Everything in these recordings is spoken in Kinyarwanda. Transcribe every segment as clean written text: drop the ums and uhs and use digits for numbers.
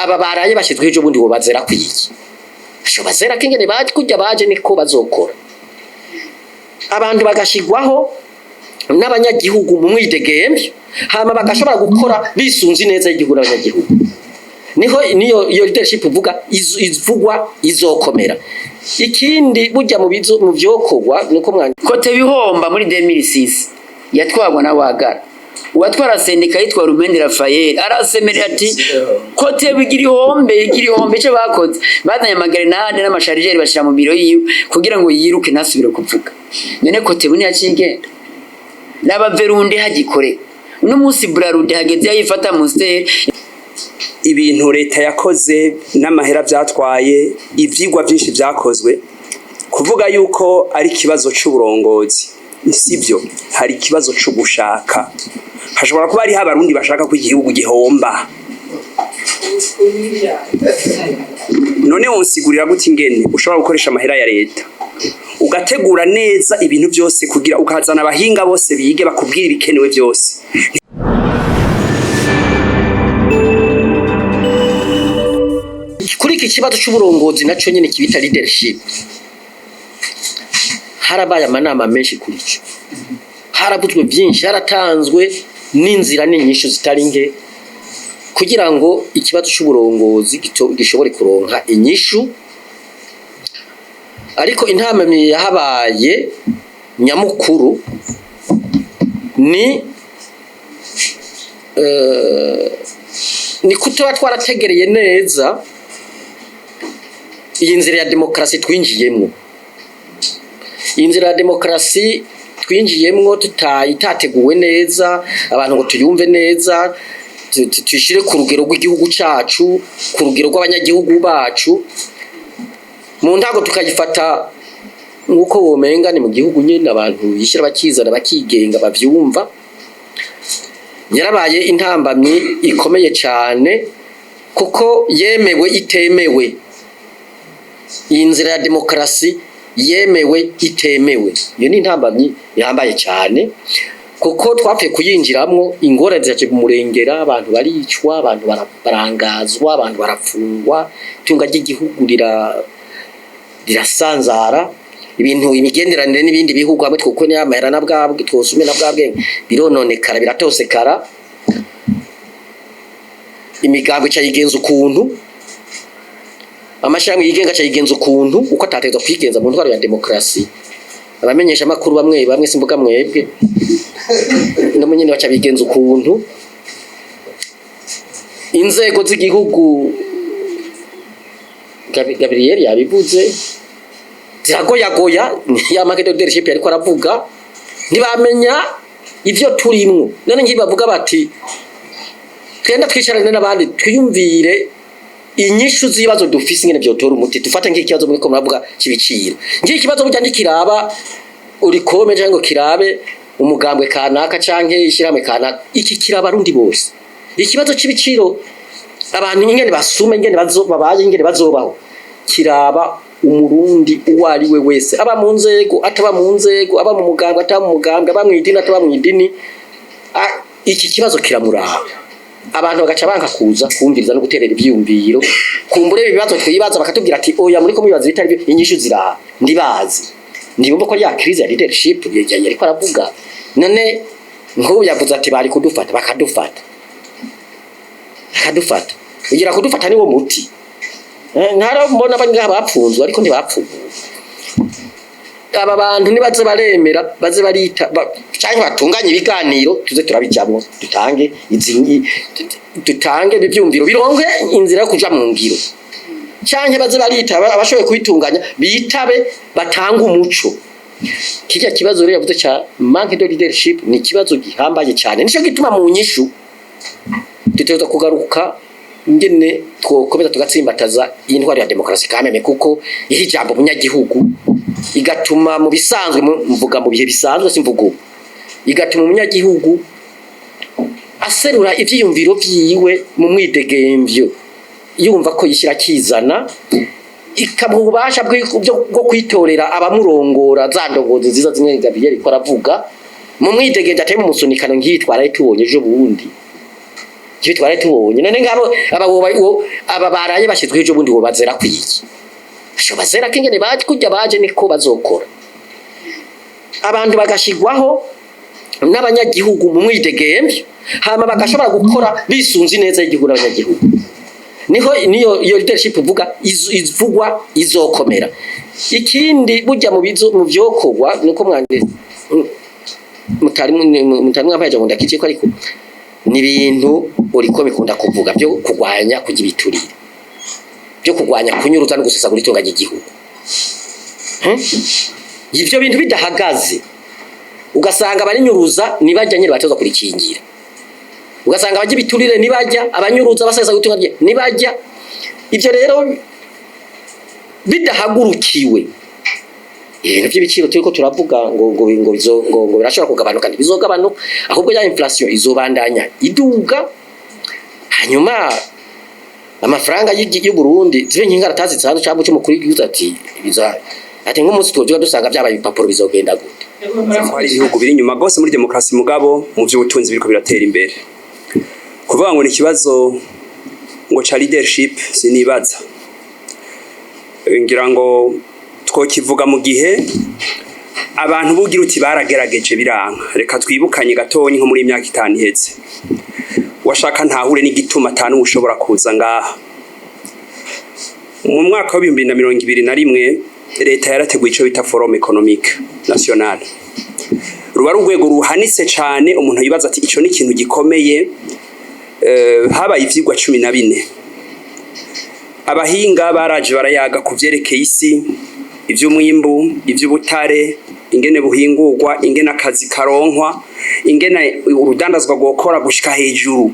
aba baraye bashyizweho ejo bundi ngo bazera kwiki asho bazera kingene baje kujya baje niko bazokora abantu bagashigwaho n'abanyagihugu mu mwidegemvyo hama bagashobora gukora bisunze neza y'igihugu n'abanyagihugu niyo leadership uvuga izvugwa izokomera ikindi burya mu byokorwa nuko mwanya Kote bihomba muri 2006 yatwagwa na Wagara uwatwara sendika yitwa Rumende Raphael arasemerera ati Kote bigira ihombe cyo bakoze bazanye amagrenade n'amasharijeri bashira mu biro yiwe kugira ngo yiruke ntasubire kuvuga none Kote buni yakigenda n'abaverundi hagikore uno munsi Burarundi hageze yifata Monster ibintu leta yakoze n'amahera byatwaye ivyigwa byinshi byakozwe kuvuga yuko ari kibazo c'uburongozi sivyo hari kibazo cyo gushaka hashobora kuba ari abarundi bashaka ko igihugu gihomba none wonsigurira gute ingene ushobora gukoresha amahera ya leta ugategura neza ibintu byose kugira ukazana abahinga bose bige bakubwira ibikenewe byose kuri iki kibazo cy'uburongozi naco nyene kibita leadership harabaye amanama menshi kuri cyo harabuzwe byinshi haratanzwe n'inzira n'inyishu zitari nke kugira ngo ikibazo cy'uburongozi gishobore kuronka inyishu ariko intamamye yahabaye nyamukuru ni kutoba twarategereye neza iyi nzira ya demokarasi twinjiyemwo inzira ya demokarasi twinjiyemwo itateguwe neza abantu ngo tuyumve neza tuyishire ku rugero rw'igihugu cacu ku rugero rw'abanyagihugu bacu mu ntago tukayifata nkuko womenga ni mu gihugu nyene abantu yishira bakizana bakigenga bavyumva yarabaye intambamyi ikomeye cyane kuko yemewe itemewe iyi nzira ya demokarasi yemewe itemewe iyo ni intambamyi ihambaye cyane kuko twapfuye kuyinjiramwo ingorane zaje kumurengera abantu baricwa abantu barangazwa abantu barafungwa tunga ry'igihugu rirasanzara ibintu imigenderanire n'ibindi bihugu hamwe twuko ni amahera na bwabwe twosume na bwabwe birononekara biratosekara imigambo cyayigenza ukuntu amashami yigenga cyayigenza ukuntu uko atateza kwigenza mu ntwaro ya demokarasi abamenyesha makuru bamwe simbuga mwebwe no munyene bacha bigenza ukuntu inzego z'igihugu Gabriel yabivuze ziragoyagoya ya market leadership ariko aravuga ntibamenya ivyo turimwo none ngiye bavuga bati twenda twicarane n'abandi twiyumvire inyishu z'ibibazo dufise ingene byotora umuti dufate nk'ikibazo muri ko muravuga kibiciro ngiye ikibazo burya ndikiraba uri kome cyangwa kirabe umugambwe kanaka canke ishiramwe kanaka iki kiraba rundi bose ikibazo kibiciro abantu ingene basume ingene bazobabaye ingene bazobaho kiraba umurundi uwari we wese aba mu nzego ataba mu nzego aba mu mugambwe ataba mu mugambwe aba mu idini ataba mu idini iki kibazo kiramuraba abantu bagaca banka kuza kumviriza no guterera ibyiyumviro kumbure ibibazo twibaza bakatubwira ati oya muri ko mubibazo bitari inyishu zira ndibazi ndibumva ko ya crise ya leadership yari ko aravuga none ngo yavuze ati bari kudufata bakadufata ugira kudufata niwo muti ntara mbona banga bapfunzwe ariko ntibapfunzwe aba bantu nibaze baremera baze barita cyangwa batunganye ibiganiro tuze turabijamwo dutange bivyumviro bironke inzira yo kuja mu ngiro cyangwa baze barita abashoboye kubitunganya bitabe batanga umuco kijya kibazo rero yavuze cha manque de leadership ni kibazo gihambaye cyane nico gituma mu nyishu tuteza kugaruka ngene twokomeza tugatsimbataza intwari ya demokarasi kameme kuko iri jambo munyagihugu igatuma mu bisanzwe mvuga mu bihe bisanzwe simvugo igatuma umunyagihugu aserura ivyiyumviro vyiwe mu mwidegemvyo yumva ko yishira kizana ikabubasha bwo kwitorera abamurongora za ndongozi ziza zimwe Gabriel ko aravuga mu mwidegemvyo atari mu musunikano ngitwara itubonye ejo bundi cyo twari tubonye none ngabo aba baraye bashizwe ejo bundi bazera kwiki sho bazera kingene baje kujya baje niko bazokora abantu bagashigwaho n'abanyagihugu mu mwidegemvye hama bagashobora gukora bisunzi neza igihugu n'abanyagihugu niyo leadership ivuga izvugwa izokomera ikindi burya mu byokorwa nuko mwande mutari mwampaje ngo ndakice ko ariko ni ibintu uriko bikunda kuvuga byo kugwanya kugira ibiturire byo kugwanya kunyuruza no gusesagura itunga ry'igihugu ivyo bintu bidahagaze ugasanga abanyuruza nibajya nyine batoza kurikingira ugasanga abajya biturire nibajya abanyuruza basesa gutunga nibajya ivyo rero bidahagurukiwe ibintu by'ibiciro turiko turavuga ngo birashobora kugabanuka bizogabanuka ahubwo ya inflation izobandanya iduga hanyuma amafaranga y'u Burundi zibe nk'ingaratazi zitsanzwe cyangwa cyo mukuri gihuza ati nk'umunsi twoje dusanga byabaye ibipapuro bizogenda gute hari ibihugu biri inyuma gose muri demokrasi mugabo mu by'ubutunzi biriko biratera imbere kuvuga ngo ni ikibazo ngo cha leadership sinibaza ngira ngo twokivuga mu gihe abantu bugira uti baragerageje biranka reka twibukanye gatonyi nko muri imyaka 5 iheze washaka ntahure n'igituma atanu ushobora kuza ngaha mu mwaka wa 2021 leta yarateguye ico bita forum economique national ruba rugwego ruhanitse cyane umuntu yibaza ati ico ni ikintu gikomeye habaye ivyigwa 14 abahinga baraje barayaga kuvyerekeye isi ivy'umwimbu ivy'ubutare ingene buhingurwa ingene akazi karonkwa ingene urudandazwa gukora gushika hejuru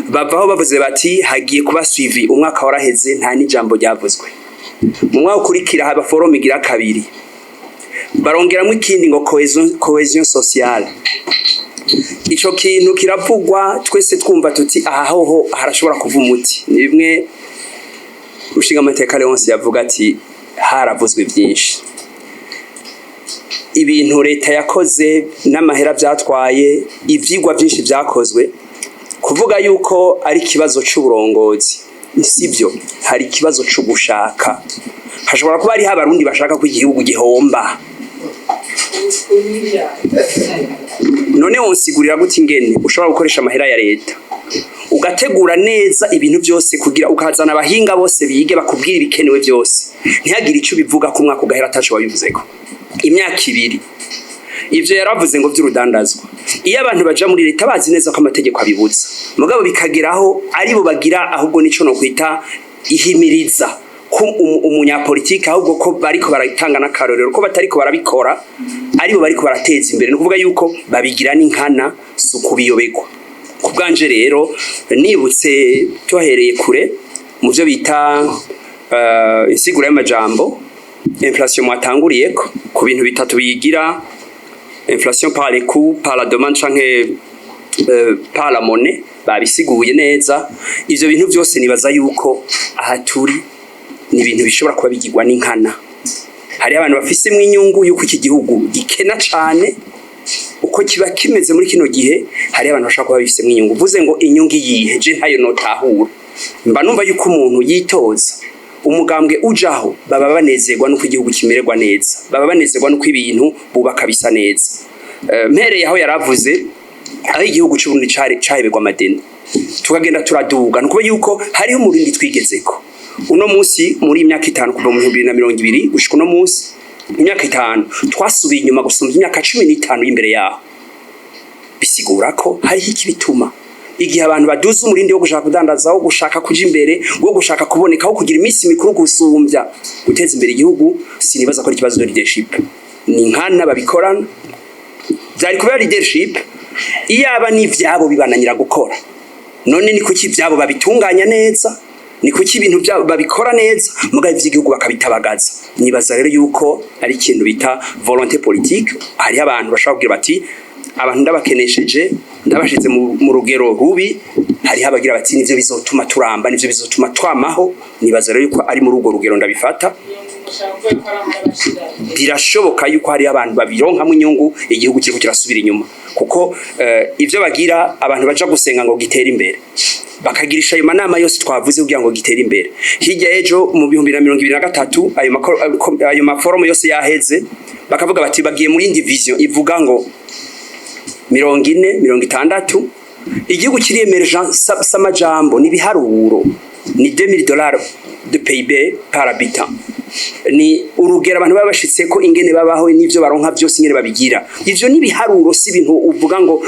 bavaho bavuze bati hagiye kuba suivi umwaka waraheze nta n'ijambo ryavuzwe mu mwaka ukurikira haba forum igira kabiri barongeramo ikindi ngo cohesion sociale ico kintu kiravugwa twese twumva tuti aho harashobora kuva umuti ni bimwe ushinga amateka Leonce yavuga ati haravuzwe byinshi ibintu leta yakoze n'amahera byatwaye ivyigwa byinshi byakozwe kuvuga yuko ari kibazo c'uburongozi sivyo hari kibazo cyo gushaka hashobora kuba ari habarundi bashaka ko igihugu gihomba none wonsigurira gute ingene ushobora gukoresha amahera ya leta ugategura neza ibintu byose kugira ukazana abahinga bose bige bakubwira ibikenewe byose ntihagire icyo bivuga ku mwaka ugahera atacho wabivuzeko imyaka 2 ivyo yaravuze ngo by'urudandazwa iyo abantu baja muri leta bazi neza ko amategeko abibuza mugabo bikageraho ari bo bagira ahubwo nico no kwita ihimiriza ko umunyapolitike ahubwo ko bariko baratanga n'akarorero ko batariko barabikora ari bo bariko barateza imbere no kuvuga yuko babigira n'inkana sukubiyobegwa kubganje rero nibutse tohereye kure mu byo bita insiguro y'amajambo inflation mwatanguriyeko ku bintu bitatu bigira inflation par les coûts par la demande canke par la monnaie babisiguye neza ivyo bintu byose nibaza yuko aha turi ni ibintu bishobora kuba bigirwa n'inkana hari abantu bafise mwinyungu yuko iki gihugu gikena cane uko kiba kimeze muri kino gihe hari abantu bashaka kuba bifise mwinyungu vuze ngo inyungu yihe je ntayo notahura mba numva yuko umuntu yitoza umugambwe ujaho baba banezerwa nuko igihugu kimererwa neza baba banezerwa nuko ibintu bubaka bisa neza mpereye aho yaravuze aho igihugu cy'Uburundi cahebegwa amadeni tukagenda turaduga nuko yuko hariho umurindi twigezeko uno munsi muri imyaka 5 kuva mu 2020 gushika uno munsi imyaka 5 twasubiye inyuma gusumba imyaka 15 y'imbere yaho bisigura ko hari iki bituma igihe abantu baduza umurindi wo gushaka kudandaza wo gushaka kuja imbere wo gushaka kuboneka aho kugira iminsi mikuru gusumbya guteza imbere igihugu sinibaza ko ari ikibazo leadership ni nkana babikorana byari kuba leadership iyaba n'ivyabo bibananira gukora none ni kuki ivyabo babitunganya neza ni kuki ibintu byabo babikora neza mugabe ivy'igihugu bakabitabagaza nibaza rero yuko ari ikintu bita volonté politique hari abantu bashaka kugira bati abantu ndabakenesheje ndabashize mu rugero rubi hari habagira bati nivyo bizotuma turamba nivyo bizotuma twamaho nibaza rero yuko ari muri urwo rugero ndabifata birashoboka yuko hari abantu babironkamwe inyungu igihugu kiriko kirasubira inyuma kuko ivyo bagira abantu baja gusenga ngo gitera imbere bakagirisha ayo manama yose twavuze kugira ngo gitere imbere. Hirya ejo mu 2023 ayo maforum yose yaheze bakavuga bati bagiye muri division ivuga ngo 40 60 igihugu kiri emergent samajambo nibiharuro ni $2000 de PIB par habitant. Ni urugero abantu babashitse ko ingene babaho n'ivyo baronka byose ingene babigira. Ivyo nibiharuro si ibintu uvuga ngo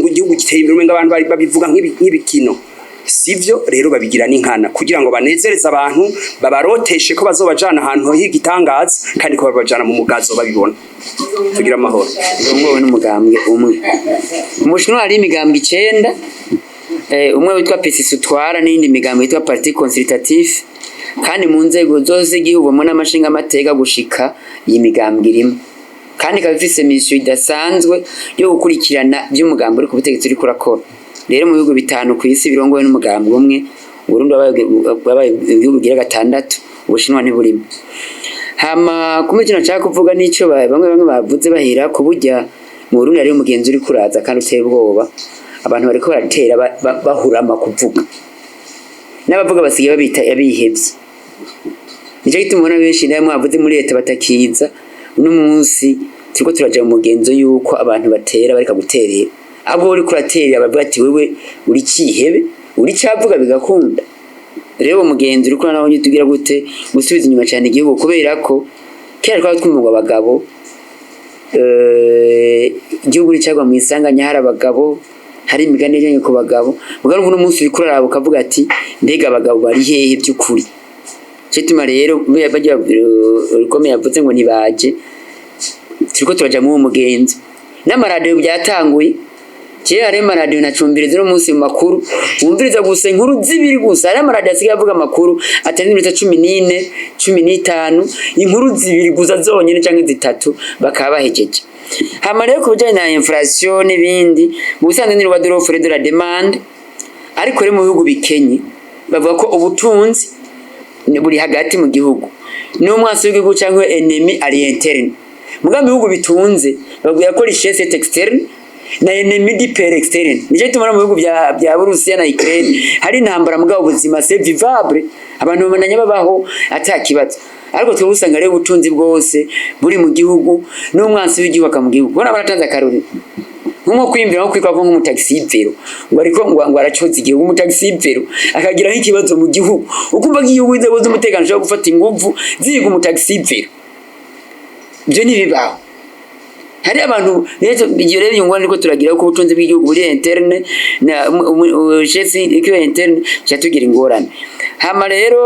igihugu giteye imbere abantu bari babivuga nk'ibikino. Sivyo rero babigira n'inkana kugira ngo banezereze abantu babaroteshe ko bazobajana ahantu higitangaza kandi ko babajana mu mugazo babibona. Tugira amahoro. Umwe n'umugambwe umwe. Umushinwa hari imigambwe 9 umwe witwa PCC utwara n'indi migambwe yitwa Parti Consultatif kandi mu nzego zose z'igihugu mu n'amashinga amateka gushika iyi migambwe irimo kandi kabifise mission idasanzwe yo gukurikirana by'umugambo uri ku butegetsi uri kurakora. Rero mu bihugu bitanu ku isi birongowe n'umugambo umwe Burundi wabaye ibihugu gira 6 Ubushinwa ntiburimo. Hama kumwe kino cyaka kuvuga nico bamwe bavuze bahira kubujya mu Burundi ari umugenzi uri kuraza kandi uteye ubwoba abantu bariko baratera bahurama kuvuga n'abavuga basigaye babita yabihebye. Nico gituma benshi nayo mwavuze muri leta batakiza uno munsi turiko turaja mu mugenzo yuko abantu batera bareka guterera abo uri kuraterera bavuga ati wewe uri kihebe uri cyavuga bigakunda. Rero umugenzi uri kurana naho tugira gute gusubiza inyuma cyane igihugu kubera ko kera kwa twumva abagabo igihugu cyagwa mu isanganya hari abagabo hari imigani y'enye ku bagabo mugabo uno munsi uri kurara ukavuga ati mbega abagabo bari hehe by'ukuri. Cyituma rero bajya urukomeye yavuze ngo nibaje turiko turaja mu mugenzo n'amaradio byatanguye je ari amaradio nacumbiriza no munsi mu makuru wumviriza gusa inkuru zibiri gusa ari amaradio asigaye avuga makuru atari minota 14 15 inkuru zibiri gusa zonyene canke zitatu bakaba bahejeje. Hama rero kubijanye na inflation n'ibindi mu bisanzwe ni rwa d'offre de la demande ariko rero mu bihugu bikenye bavuga ko ubutunzi buri hagati mu gihugu n'umwasi w'igihugu cyangwa ennemi ari interne. Mugambi bihugu bitunze bavuga ko richesse externe na ennemi di per externe. Nije tumara mu bihugu bya Burusiya na Ukraine hari intambara mugabo ubuzima c'est vivable abantu bamenya babaho atakibazo. Ariko twe usanga rero ubutunzi bwose buri mu gihugu n'umwansi w'igihugu aka mu gihugu. Bona baratanze akaruri nko kwimbira nko kwikwa mu taxi vero ngo ariko ngo aracoza igihugu mu taxi vero akagira nk'ikibazo mu gihugu ukumva igihugu inzego z'umutekano cyo gufata inguvu ziga mu taxi vero. Byo ni bibaho hari abantu rero bigiye rero yungwa niko turagira ko ubutunzi bw'igihugu buri interne na chesi ikiwe interne cyatugira ingorane. Hama rero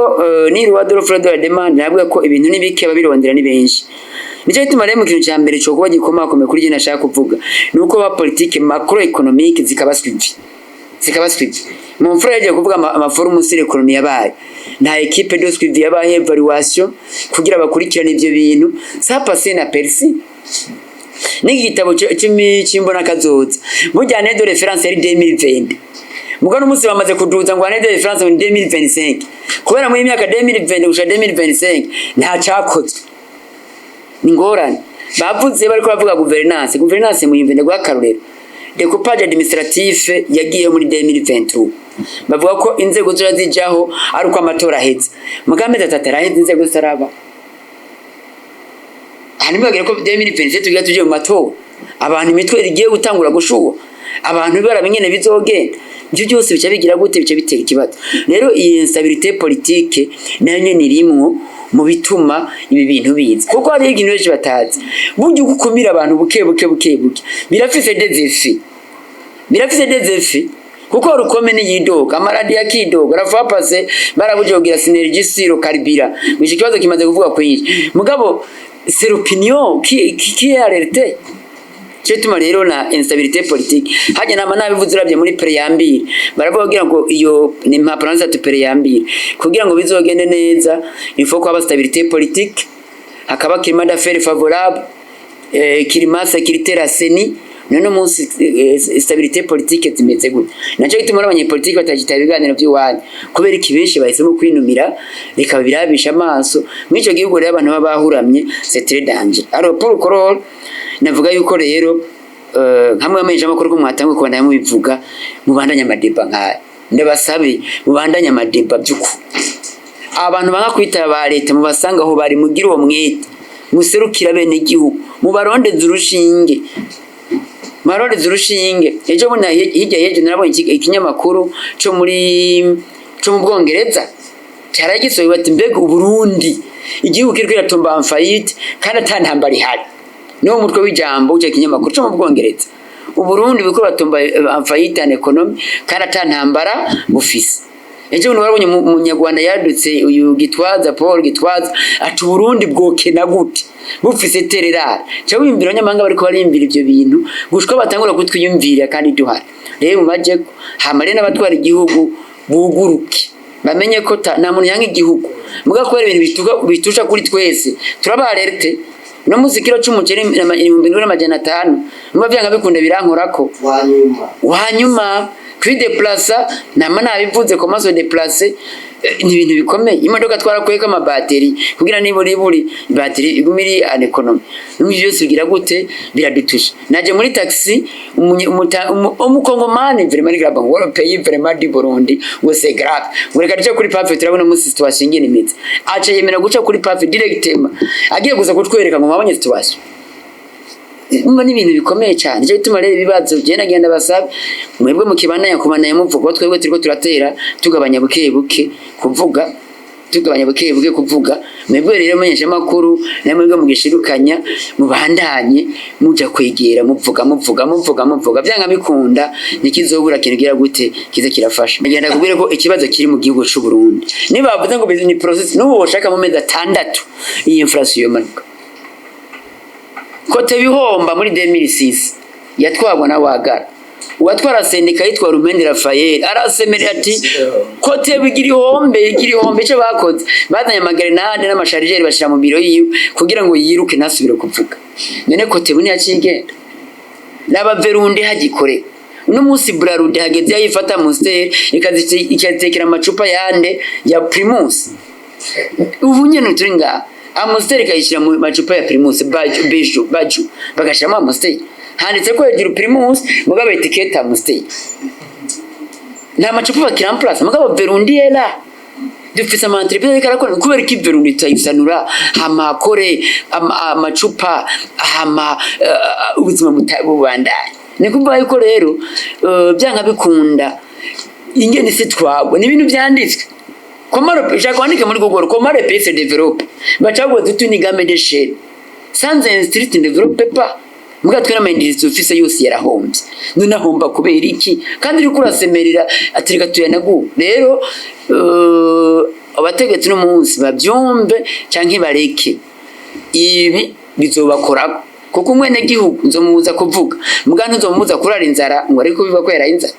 ni rwa d'offre de la demande nabwo ko ibintu nibike babirondera ni benshi. Nico gituma rero mu kintu cya mbere cyo kuba gikomakome kuri gina nashaka kuvuga nuko ba politique macroeconomique zikabaswitch mu mfura yaje kuvuga amaforum sur l'économie yabaye nta équipe de suivi yabaye evaluation kugira bakurikirane ivyo bintu ça passer na persi n'igitabo cy'imbona kazoza mujyane de référence ari 2020 mugano musi bamaze kuduza ngo ane de référence muri 2025 kubera mu myaka 2020 gusha 2025 nta cyakozwe ngorane bavuze bari ko bavuga gouvernance mu yimvende gwa karurero découpage administratif yagiye muri 2023 bavuga ko inzego zirazijaho ari uko amatora ahetse mugambe tataraheze inzego saraba hanimwe bagira ko 2027 tugira tuje mu matora abantu imitwe rigiye gutangura gushuwa abantu barabingene bizogenda byo byose bica bigira gute bica bitera ikibazo. Rero iyi instabilité politique nayo ni rimwe mu bituma ibi bintu biza kuko hari ikintu cyo batazi buryo gukumira abantu buke birafise des effets kuko rukome ni yidoga amaradi yakidoga rafa passe barabujogira synergie siro karibira mwisho kibazo kimaze kuvuga kwinshi mugabo c'est l'opinion qui est alertée. Cyetuma rero na instabilité politique haje nama nabivuze urabye muri préambile baravuga ngo iyo ni impapuro za préambile kugira ngo bizogende neza il faut ko aba stabilité politique hakaba climat d'affaires favorable climat sécurité raseni none munsi stabilité politique zimeze gute naco gituma abanyepolitike batagita ibiganiro by'uwanyu kubera ikibenshi bahisemo kwinumira reka birabisha amaso mwico gihugu rero abantu babahuramye c'est très dangereux. Alors pour corol navuga yuko rero nkamwe amenje amakuru ko mwatangwe kubandanya mubivuga mubandanya amadeba nkaya ndabasabe mubandanye amadeba byuko abantu banga kwitaba ba leta mubasanga aho bari mugira uwo mwete muserukira bene igihugu mubarondeze urushinge marondeze urushinge ejo buna hirya yejo narabonye ikinyamakuru cyo mu Bwongereza cyaragisoye bati mbega Burundi igihugu kiriko iratomba amfayite kandi atantambara ihari no mutwe w'ijambo cyo kinyamakuru cyo mu Bwongereza Uburundi biko batomba amfayite an economy kandi atantambara bufise ejo buno warabonye umunyarwanda yadutse uyu Gitwaza Paul Gitwaza ati Burundi bwokena gute bufise tererara cyo wimbira nyamanga bariko barimbira ivyo bintu gushwa batangura kutwiyumvira kandi duhari rero maje hamare n'abatwara igihugu buguruke bamenye ko nta muntu yanga igihugu muga kwera ibintu bitusha kuri twese turabarerte no muzikiro cy'umuceri 2500 mba byanga bikunda birankorako wanyuma kuri deplacer nama nabivuze ko maso deplacer ni ibintu bikomeye imodoka twarakweka amabateri kugira niburi bateri igumiri an economy n'ibyo byose bigira gute biradutusha naje muri taxi umukongomani vraiment grave ngo paye vraiment di Burundi ngo c'est grave ureka cyo kuri pape turabona mu situation ngene imeze acha yemera guca kuri pape directement agiye guza kutwereka ngo mabonye situation umva ni ibintu bikomeye cyane cyo bituma rero ibibazo genda genda basabe mwebwe mukibanaya kubanaya muvuga twebwe turiko turatera tugabanya buke kuvuga tugabanya buke kuvuga mwebwe rero menyesha makuru namwe mugishirukanya mubandanye muja kwegera muvuga byanga bikunda nikizobura kingira gute kize kirafasha ngenda kubwire ko ikibazo kiri mu gihugu cy'u Burundi niba bavuze ngo ni process n'ubu boshaka mu mezi 6 iyi inflation yomanuka kote bihomba muri 2006 yatwagwa na Wagara uwatwara sendika yitwa Rumende Raphael arasemerera ati kote bigira ihombe cyo bakoze bazanye amagrenade n'amasharijeri bashira mu biro yiwe kugira ngo yiruke nasubire kuvuga none kote buni yakigenda naba Verundi hagikore uno munsi Brarudi hageze yifata Monster ikazitekera amacupa yande ya Primus ubu nyene turinga Amostel kayishira mu macupa ya Primus baju bagashama Amostel handitse ko hejuru Primus mugabe etiketa Amostel na macupa bakira place mugabo Verundi era dufise ama entreprise karakora kubera ki Verundi tayisanura hamakore amacupa hama ubuzima butabubandanye nikuvuga yuko rero byanga bikunda ingene se twabwo ni ibintu byanditswe Comment j'akwandike muri Google comment le pays se développe bachago tutuni game de shell sans industrie ne développe pas muga twera amindirizo ufise yose yarahombye none ahomba kubera iki kandi uri kurasemerera atirika tuyanagu rero abategetsi no munsi babyumbe canke bareke ibi bizobakora kuko umwene gihugu nzomuza kuvuga muga ntuzomuza kurara inzara ngo ariko biba kwera inzara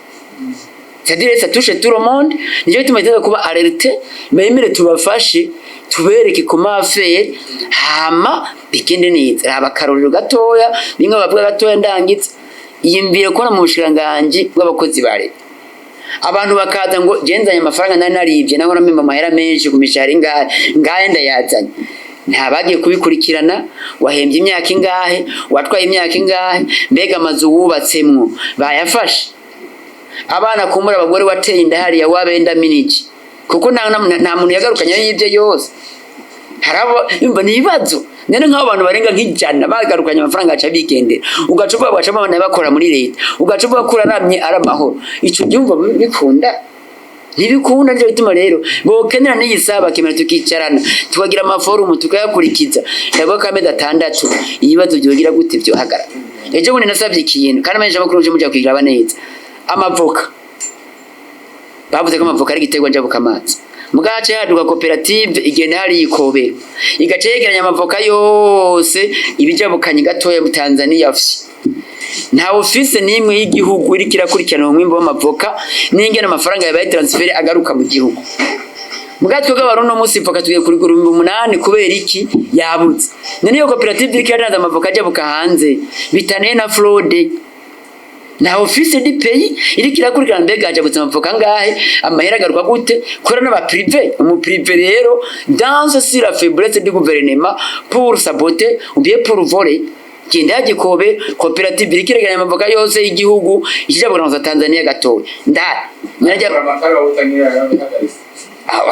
c'est-à-dire ça touche tout le monde niyo tumaze kuba alerte bemere tubafashe tubereke comment faire hama bikende neza abakarorero gatoya binga bavuga gatoya ndangitse yimbire ko na mushiranganje bw'abakozi bare abantu bakaza ngo genzanye amafaranga nari naribye naho namemba amahera menshi ku mishahara ngahe ndayazanye ntabagiye kubikurikirana wahembye imyaka ingahe watwaye imyaka ingahe mbega amazu wubatsemwo bayafashe abana kumura abagore wateye indahari ya wabenda miniki kuko nta muntu yagarukanya yibye yose harabo imba nibazo nene nk'abo bantu barenga nk'ijana bagarukanya amafaranga aca bigendera ugacupa bacamo abana bakora muri leta ugacupa kuraramye aramahoro ico byumva bikunda ntibikunda nje bituma rero bokenera n'iyisaba kemera tukicarana tukagira amaforum tukayakurikiza ndabo kameda 6 ibibazo byogira gute byo hagara ejo bundi nasabye ikintu kandi amenje makuru nje mujya kwigira baneza amavoka bavuze ko amavoka ari giterwa njabuka amazi mugace haduka koperative igenda hari ikobe igace yegeranya amavoka yose ibijabukanye gatoya mu Tanzania afshi nta office nimwe y'igihugu iri kirakurikirana umwimbo w'amavoka n'ingena amafaranga yabaye transfer agaruka mu gihugu mugatwe bw'abaruno munsi voka tugiye kuri 8 kubera iki yabuze none iyo koperative iri kiraza amavoka ajabuka hanze bitane na fraude na office di pays iri kirakurikirana mbega ajabutse amavoka ngahe amahera garuka gute kora n'aba privé mu privé rero dans sur la faiblesse du gouvernement pour saboter ou bien pour voler genda yagikobe koperative irikireganya amavoka yose y'igihugu ikijabura za Tanzania gatoya nyajya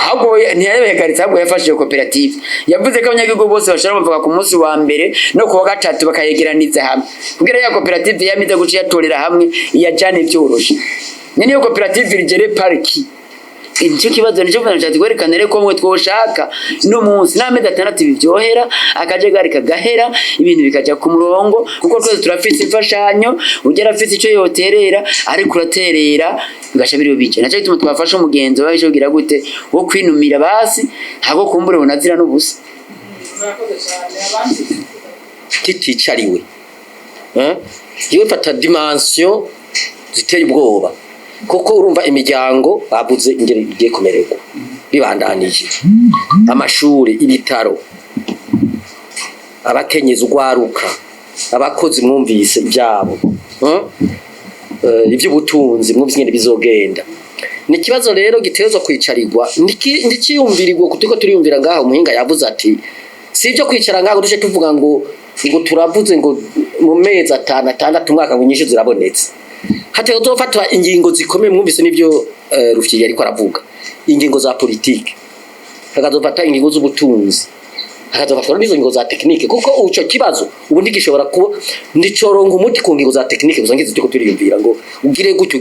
hagoye ntiyabehagaritse ahubwo yafashije koperative yavuze ko abanyagihugu bose bashobora amavoka ku munsi wa mbere no ku wa gatatu bakayegeraniza hamwe kugira ya koperative yamize guca yatorera hamwe iyajane byoroshe niyo koperative rigere pariki icyo kibazo nicyo fanashatse kwerekana rero ko mwe twoshaka no munsi n'amezi 6 bivyohera akajagari kagahera ibintu bikaja ku murongo kuko twese turafite imfashanyo ugera afite icyo yoterera ariko uraterera bigashabiriyo bije naco bituma twafasha umugenzo baje kugira gute wo kwinumira basi hago kumbure bonazira n'ubusa titicariwe yewe fata dimension ziteye ubwoba kuko urumva imiryango babuze ingere igiye kumererwa bibandanije amashuri ibitaro abakenyezi ugwaruka abakozi mwumvise ibyabo iby'ubutunzi mwumvise ingene bizogenda ni kibazo rero gitezwa kwicarirwa ndikiyumvirirwa kuko turiyumvira ngaho umuhinga yavuze ati sibyo kwicara ngaho dushe tuvuga ngo turavuze ngo mu mezi 6 umwaka ngo nyinshi zirabonetse hati uzofatwa ingingo zikomeye mwumvise nivyo Rufyiri ariko aravuga ingingo za politike hakazofata ingingo z'ubutunzi hakazofatwa n'izo ingingo za technique kuko uco kibazo ubundi gishobora kuba ndicoronga umuti ku ngingo za technique uzangize tuko turiyumvira ngo ugire gutyo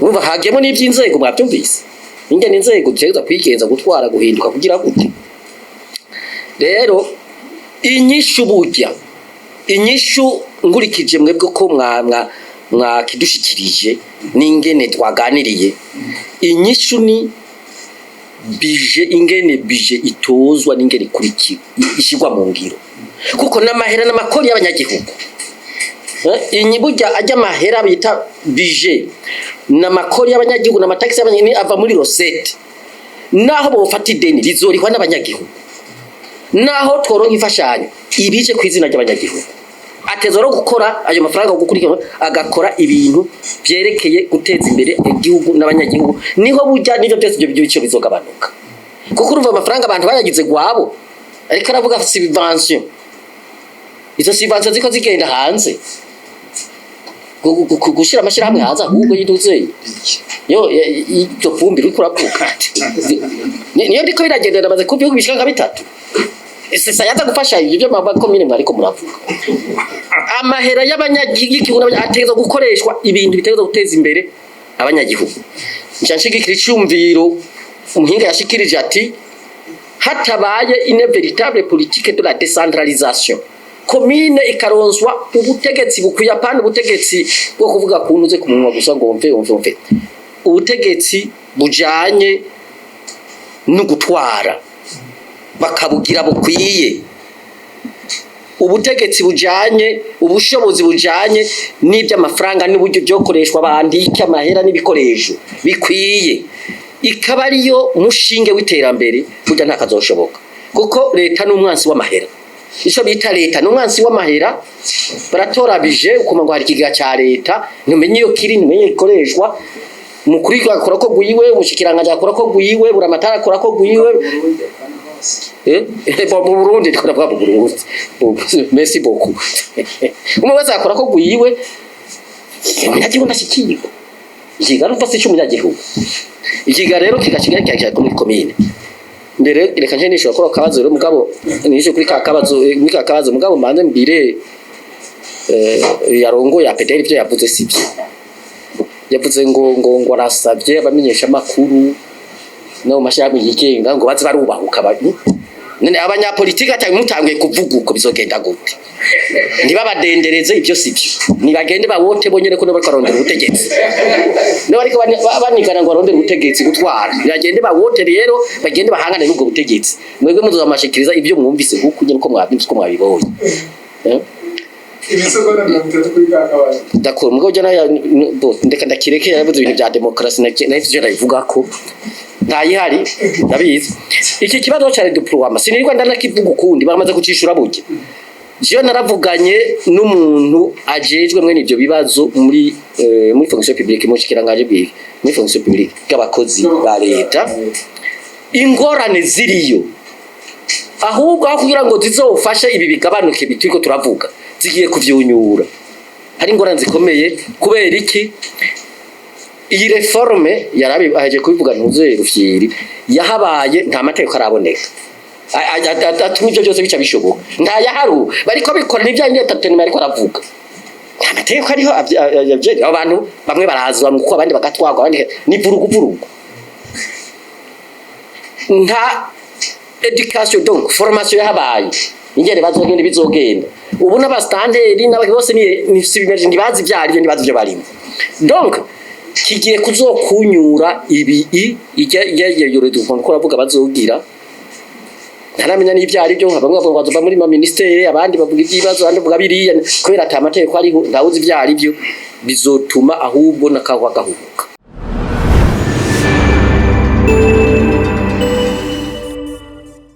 urumva hagiyemo n'ivy'inzego mwabyumvise ingene inzego zigeza kwigenza gutwara guhinduka kugira gute rero inyishu ngurikije mwebwe ko mwakidushikirije n'ingene twaganiriye inyishu ni bije itozwa n'ingene kuriki ishigwa mu ngiro kuko n'amahera n'amakori y'abanyagihugu burya ajya amahera bita bije n'amakori y'abanyagihugu n'amataxi y'abanyagihugu ava muri rosette naho bofata ideni rizorihwa n'abanyagihugu naho tworonka imfashanyo ibije kwizina ry'abanyagihugu atezoro gukora ayo mafaranga gukurikira agakora ibintu byerekeye guteza imbere igihugu n'abanyagihugu niho burya nivyo byose byo bice bizogabanuka kuko urumva amafaranga abantu bayagize gwabo ariko aravuga subvention izo subvention ziko zigenda hanze gushira amashira hamwe hanze ahubwo yiduze yo fumbira uko uravuga niyo ndiko biragendera maze kubi bishika 3 sasa yaza gufasha ibyo makomine mwariko muravuga amahera y'abanyagihugu ategeza gukoreshwa ibintu bitegeza guteza imbere abanyagihugu nshashigikira icyumviro umuhinga yashikirije ati hatabaye une véritable politique de la décentralisation commune ikaronswa ubutegetsi bukwiye pana ubutegetsi bwo kuvuga kuntuze ku munwa gusa ngo mve ubutegetsi bujanye no gutwara bakabugira bukwiye ubutegetsi bujanye ubushobozi bujanye n'iby'amafaranga n'uburyo byokoreshwa bandika amahera n'ibikoresho bikwiye ikaba ariyo mushinge w'iterambere burya ntakazoshoboka kuko leta n'umwansi w'amahera ico bita leta n'umwansi w'amahera baratorabije ukoma ngo hari ikiga ca leta ntumenye iyo kiri ntumenye ikoreshwa mukuri akora ko guyiwe umushikiranga akora ko guyiwe buramatara akora ko guyiwe mu Burundi turavuga mu Burundi merci beaucoup umwe akora ko guyiwe umunyagihugu ndashikirwa ikiga rufase cy'umunyagihugu ikiga rero kigashigara cyane muri commune mbere reka nje nishobora gukora akabazo rero mugabo nishe kuri kakabazo mugabo mbanze mbire yarongo ya pederi ibyo yavuze sibyo yavuze ngo arasabye abamenyesha makuru no mashami yigenga ngo baze barubahuka abantu none abanyapolitiki atari mutangiye kuvuga uko bizogenda gute ndibabadendereze ibyo sibyo nibagende bawote bonyere ko bariko arondera ubutegetsi no bariko banigana ngo arondera ubutegetsi gutwara nibagende bawote rero bagende bahangane n'ubwo butegetsi mwebwe muzamashikiriza ibyo mwumvise huko nyine ko mwabyumvise ko mwabibonye ibisogona n'amutatu kuri kakabaye d'accord mugo jana ndeka ndakireke yavuze ibintu bya demokrasi n'ivyo nabivuga ko ntayihari ndabizi iki kibazo cyari diploma sinirwa ndanakivuga ukundi bamaze kucishura buke je naravuganye n'umuntu ajejwe mwe nivyo bibazo muri fonction publique mu kirangaje bwiki muri fonction publique y'abakozi ba leta ingorane ziriyo ahubwo aho kugira ngo zizofashe ibi bigabanuke bitiko turavuga zigiye kuvyunyura hari ingorane zikomeye kubera iki iyi reforme yarabi aje kubivuga ntuze rufyiri yahabaye nta mateko araboneka atuma ibyo byose bica bishoboka nta yaharu bariko bikora n'ibyanjye tatene bariko aravuga nta mateko ariho abantu bamwe barazwa ngo abandi bagatwagwa abandi ni vurugu nta education donc formation yahabaye ingere bazogenda bizogenda ubu n'abastanderi n'abaki bose ni sibimeje ndibazi byari ndibazi byo barimo donc kigiye kuzokunyura ibi ijya yore dukunda ko ravuga bazogira ntaramenya n'ibyari byo bamwe bavuga bazova muri ma ministere abandi bavuga ibyibazo abandi bavuga biriya kubera ata amategeko ariho ndawuzi byari byo bizotuma ahubwo nakahwa gahuba